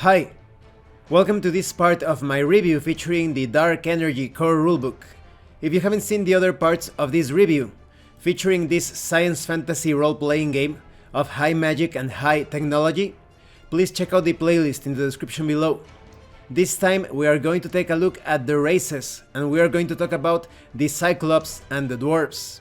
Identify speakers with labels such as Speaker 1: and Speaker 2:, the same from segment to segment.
Speaker 1: Hi! Welcome to this part of my review featuring the DarkEnergy core rulebook. If you haven't seen the other parts of this review, featuring this science fantasy role-playing game of high magic and high technology, please check out the playlist in the description below. This time we are going to take a look at the races, and we are going to talk about the Cyclops and the Dwarves.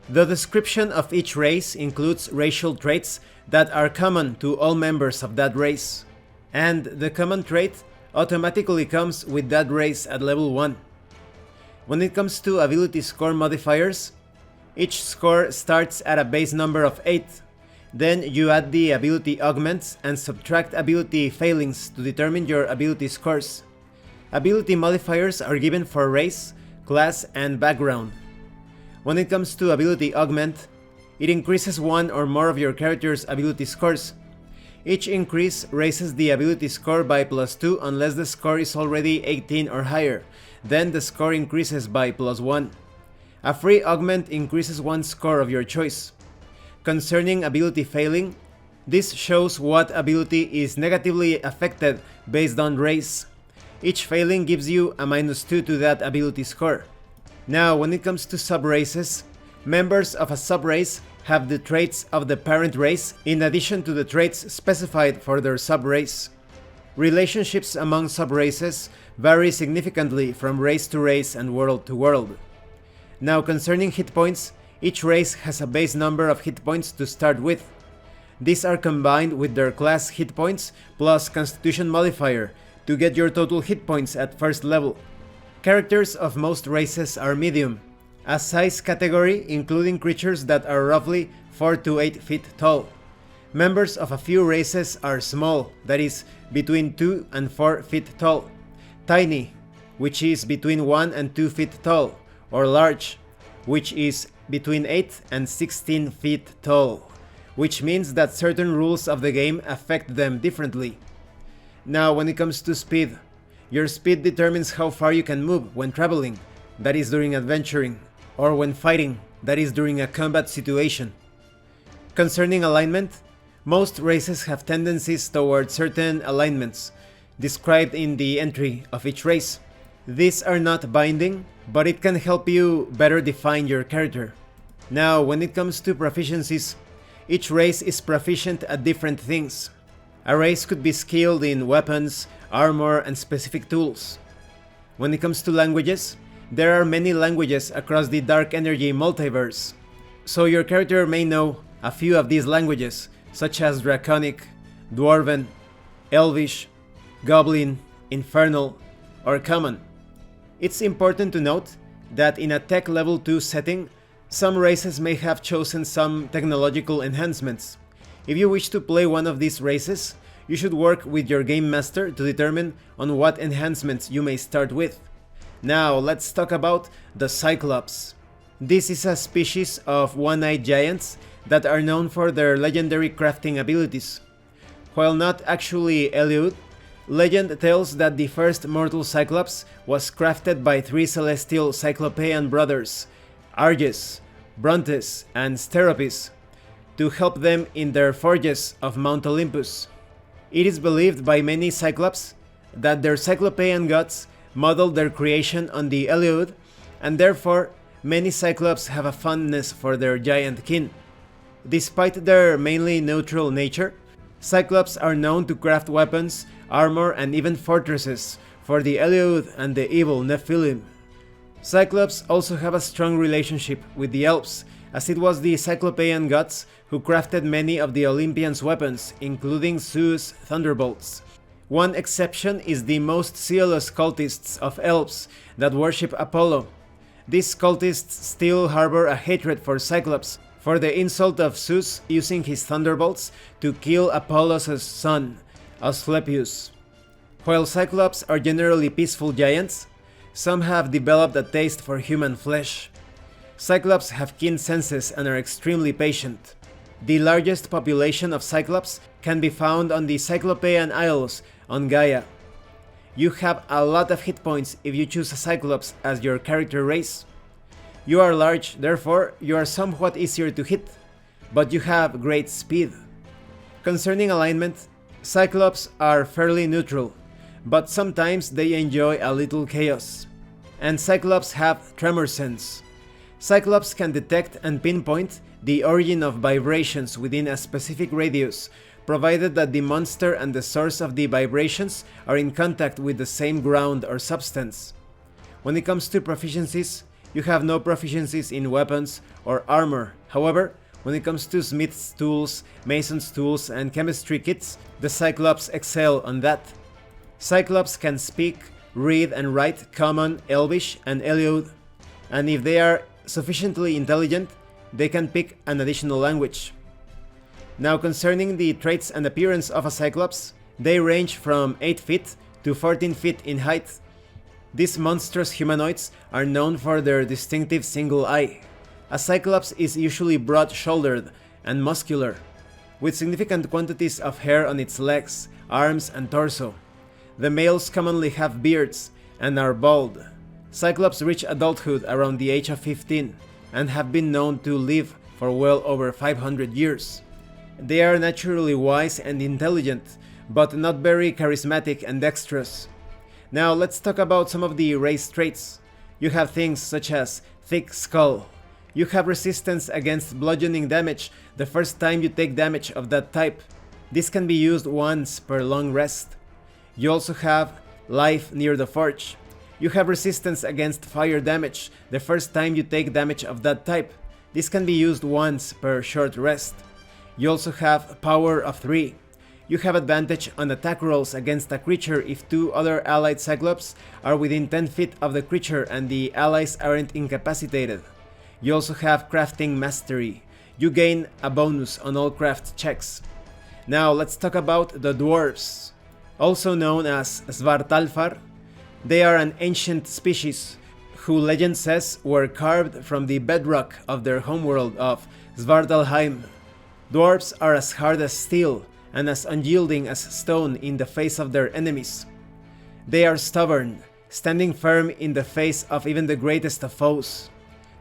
Speaker 1: The description of each race includes racial traits that are common to all members of that race. And the common trait automatically comes with that race at level 1. When it comes to ability score modifiers, each score starts at a base number of 8. Then you add the ability augments and subtract ability failings to determine your ability scores. Ability modifiers are given for race, class, and background. When it comes to ability augment, it increases one or more of your character's ability scores. Each increase raises the ability score by +2 unless the score is already 18 or higher, then the score increases by +1. A free augment increases one score of your choice. Concerning ability failing, this shows what ability is negatively affected based on race. Each failing gives you a -2 to that ability score. Now, when it comes to sub-races, members of a sub-race have the traits of the parent race in addition to the traits specified for their sub-race. Relationships among sub-races vary significantly from race to race and world to world. Now, concerning hit points, each race has a base number of hit points to start with. These are combined with their class hit points plus Constitution modifier to get your total hit points at first level. Characters of most races are medium, a size category including creatures that are roughly 4 to 8 feet tall. Members of a few races are small, that is, between 2 and 4 feet tall. Tiny, which is between 1 and 2 feet tall, or large, which is between 8 and 16 feet tall, which means that certain rules of the game affect them differently. Now, when it comes to speed, your speed determines how far you can move when traveling, that is during adventuring, or when fighting, that is during a combat situation. Concerning alignment, most races have tendencies toward certain alignments, described in the entry of each race. These are not binding, but it can help you better define your character. Now, when it comes to proficiencies, each race is proficient at different things. A race could be skilled in weapons, armor, and specific tools. When it comes to languages, there are many languages across the DarkEnergy multiverse, so your character may know a few of these languages, such as Draconic, Dwarven, Elvish, Goblin, Infernal, or Common. It's important to note that in a tech level 2 setting, some races may have chosen some technological enhancements. If you wish to play one of these races, you should work with your game master to determine on what enhancements you may start with. Now, let's talk about the Cyclops. This is a species of one-eyed giants that are known for their legendary crafting abilities. While not actually Eliud, legend tells that the first mortal Cyclops was crafted by 3 celestial Cyclopean brothers, Arges, Brontes, and Steropis, to help them in their forges of Mount Olympus. It is believed by many Cyclops that their Cyclopean gods modeled their creation on the Eliud, and therefore many Cyclops have a fondness for their giant kin. Despite their mainly neutral nature, Cyclops are known to craft weapons, armor, and even fortresses for the Eliud and the evil Nephilim. Cyclops also have a strong relationship with the elves, as it was the Cyclopean gods who crafted many of the Olympians' weapons, including Zeus' thunderbolts. One exception is the most zealous cultists of elves that worship Apollo. These cultists still harbor a hatred for Cyclops for the insult of Zeus using his thunderbolts to kill Apollos' son, Asclepius. While Cyclops are generally peaceful giants, some have developed a taste for human flesh. Cyclops have keen senses and are extremely patient. The largest population of Cyclops can be found on the Cyclopean Isles on Gaia. You have a lot of hit points if you choose a Cyclops as your character race. You are large, therefore you are somewhat easier to hit, but you have great speed. Concerning alignment, Cyclops are fairly neutral, but sometimes they enjoy a little chaos. And Cyclops have tremor sense. Cyclops can detect and pinpoint the origin of vibrations within a specific radius, provided that the monster and the source of the vibrations are in contact with the same ground or substance. When it comes to proficiencies, you have no proficiencies in weapons or armor. However, when it comes to smith's tools, mason's tools, and chemistry kits, the Cyclops excel on that. Cyclops can speak, read and write Common, Elvish, and Eliod, and if they are sufficiently intelligent, they can pick an additional language. Now concerning the traits and appearance of a Cyclops, they range from 8 feet to 14 feet in height. These monstrous humanoids are known for their distinctive single eye. A Cyclops is usually broad-shouldered and muscular, with significant quantities of hair on its legs, arms, and torso. The males commonly have beards and are bald. Cyclops reach adulthood around the age of 15 and have been known to live for well over 500 years. They are naturally wise and intelligent, but not very charismatic and dexterous. Now let's talk about some of the race traits. You have things such as thick skull. You have resistance against bludgeoning damage the first time you take damage of that type. This can be used once per long rest. You also have life near the forge. You have resistance against fire damage the first time you take damage of that type. This can be used once per short rest. You also have power of 3. You have advantage on attack rolls against a creature if 2 other allied Cyclops are within 10 feet of the creature and the allies aren't incapacitated. You also have crafting mastery. You gain a bonus on all craft checks. Now let's talk about the Dwarves. Also known as Svartalfar, they are an ancient species who legend says were carved from the bedrock of their homeworld of Svartalheim. Dwarves are as hard as steel and as unyielding as stone in the face of their enemies. They are stubborn, standing firm in the face of even the greatest of foes.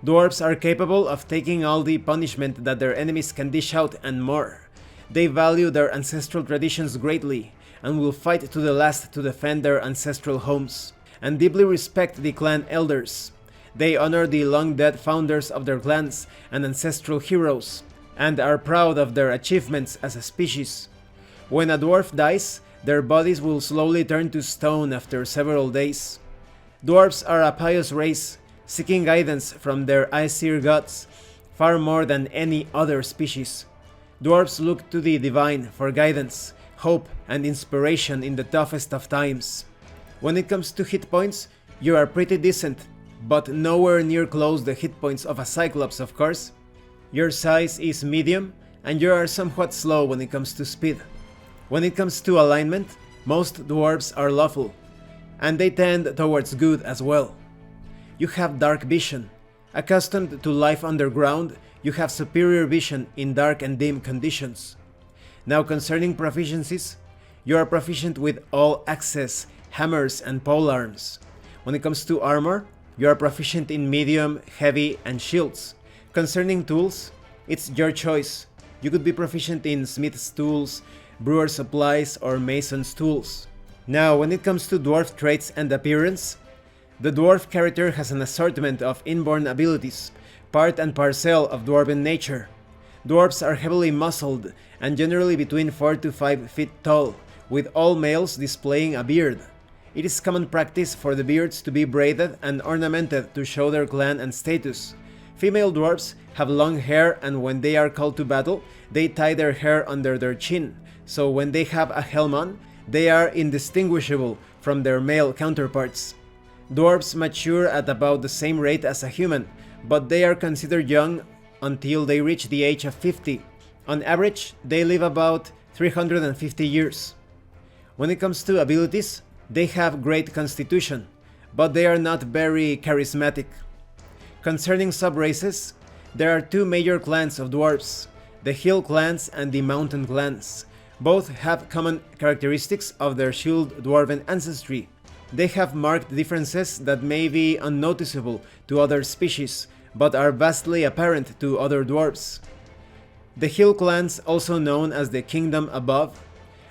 Speaker 1: Dwarves are capable of taking all the punishment that their enemies can dish out and more. They value their ancestral traditions greatly and will fight to the last to defend their ancestral homes, and deeply respect the clan elders. They honor the long-dead founders of their clans and ancestral heroes, and are proud of their achievements as a species. When a dwarf dies, their bodies will slowly turn to stone after several days. Dwarves are a pious race, seeking guidance from their Aesir gods, far more than any other species. Dwarves look to the divine for guidance, hope, and inspiration in the toughest of times. When it comes to hit points, you are pretty decent, but nowhere near close the hit points of a Cyclops, of course. Your size is medium, and you are somewhat slow when it comes to speed. When it comes to alignment, most dwarves are lawful, and they tend towards good as well. You have dark vision. Accustomed to life underground, you have superior vision in dark and dim conditions. Now concerning proficiencies, you are proficient with all axes, hammers, and polearms. When it comes to armor, you are proficient in medium, heavy, and shields. Concerning tools, it's your choice. You could be proficient in smith's tools, brewer's supplies, or mason's tools. Now, when it comes to dwarf traits and appearance, the dwarf character has an assortment of inborn abilities, part and parcel of dwarven nature. Dwarves are heavily muscled and generally between 4 to 5 feet tall, with all males displaying a beard. It is common practice for the beards to be braided and ornamented to show their clan and status. Female dwarves have long hair, and when they are called to battle, they tie their hair under their chin, so when they have a helm on, they are indistinguishable from their male counterparts. Dwarves mature at about the same rate as a human, but they are considered young until they reach the age of 50. On average, they live about 350 years. When it comes to abilities, they have great constitution, but they are not very charismatic. Concerning sub-races, there are 2 major clans of dwarves, the hill clans and the mountain clans. Both have common characteristics of their shield dwarven ancestry. They have marked differences that may be unnoticeable to other species, but are vastly apparent to other dwarves. The hill clans, also known as the Kingdom Above,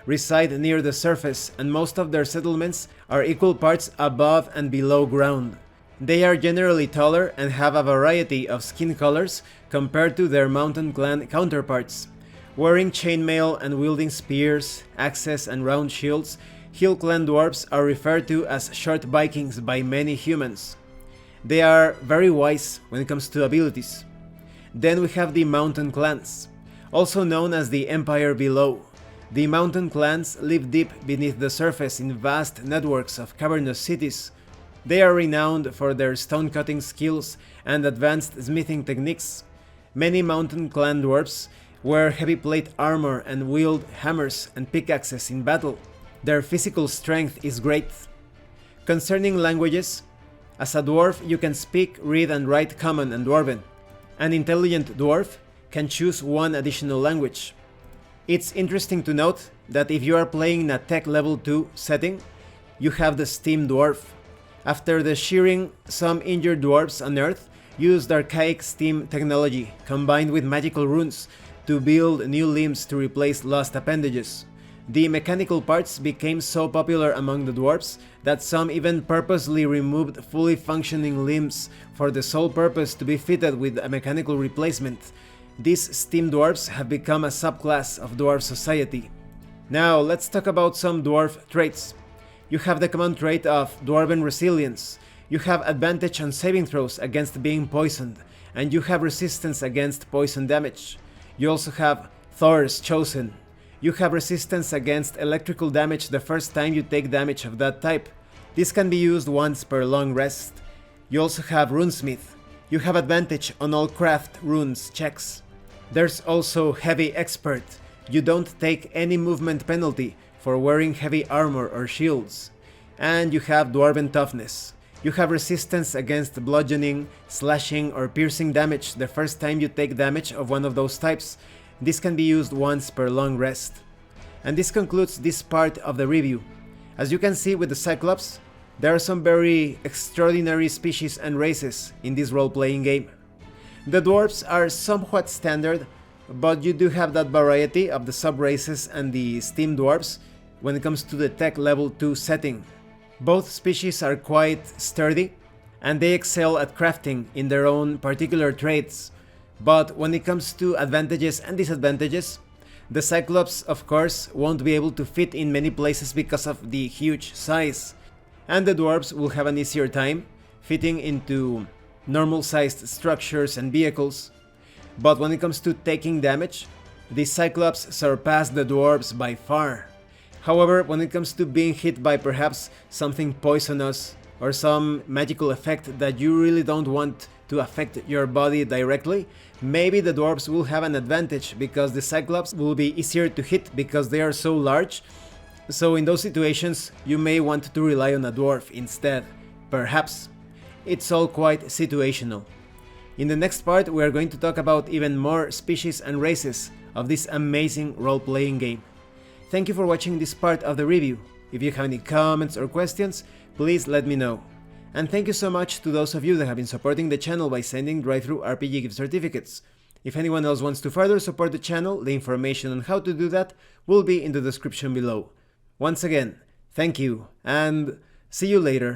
Speaker 1: reside near the surface, and most of their settlements are equal parts above and below ground. They are generally taller and have a variety of skin colors compared to their mountain clan counterparts. Wearing chainmail and wielding spears, axes and round shields, Hill Clan dwarves are referred to as short Vikings by many humans. They are very wise when it comes to abilities. Then we have the mountain clans, also known as the Empire Below. The mountain clans live deep beneath the surface in vast networks of cavernous cities. They are renowned for their stone-cutting skills and advanced smithing techniques. Many mountain clan dwarves wear heavy plate armor and wield hammers and pickaxes in battle. Their physical strength is great. Concerning languages, as a dwarf you can speak, read and write Common and Dwarven. An intelligent dwarf can choose one additional language. It's interesting to note that if you are playing in a tech level 2 setting, you have the Steam Dwarf. After the shearing, some injured dwarves on Earth used archaic steam technology combined with magical runes to build new limbs to replace lost appendages. The mechanical parts became so popular among the dwarves that some even purposely removed fully functioning limbs for the sole purpose to be fitted with a mechanical replacement. These steam dwarves have become a subclass of dwarf society. Now let's talk about some dwarf traits. You have the common trait of Dwarven Resilience. You have advantage on saving throws against being poisoned, and you have resistance against poison damage. You also have Thor's Chosen. You have resistance against electrical damage the first time you take damage of that type. This can be used once per long rest. You also have Runesmith. You have advantage on all craft runes checks. There's also Heavy Expert. You don't take any movement penalty for wearing heavy armor or shields. And you have Dwarven Toughness. You have resistance against bludgeoning, slashing or piercing damage the first time you take damage of one of those types. This can be used once per long rest. And this concludes this part of the review. As you can see with the Cyclops, there are some very extraordinary species and races in this role-playing game. The Dwarves are somewhat standard, but you do have that variety of the sub-races and the Steam Dwarves when it comes to the tech level 2 setting. Both species are quite sturdy, and they excel at crafting in their own particular traits. But when it comes to advantages and disadvantages, the Cyclops of course won't be able to fit in many places because of the huge size, and the Dwarves will have an easier time fitting into normal sized structures and vehicles. But when it comes to taking damage, the Cyclops surpass the Dwarves by far. However, when it comes to being hit by perhaps something poisonous or some magical effect that you really don't want to affect your body directly, maybe the Dwarves will have an advantage because the Cyclops will be easier to hit because they are so large. So in those situations, you may want to rely on a Dwarf instead, perhaps. It's all quite situational. In the next part, we are going to talk about even more species and races of this amazing role-playing game. Thank you for watching this part of the review. If you have any comments or questions, please let me know. And thank you so much to those of you that have been supporting the channel by sending drive-thru RPG gift certificates. If anyone else wants to further support the channel, the information on how to do that will be in the description below. Once again, thank you, and see you later.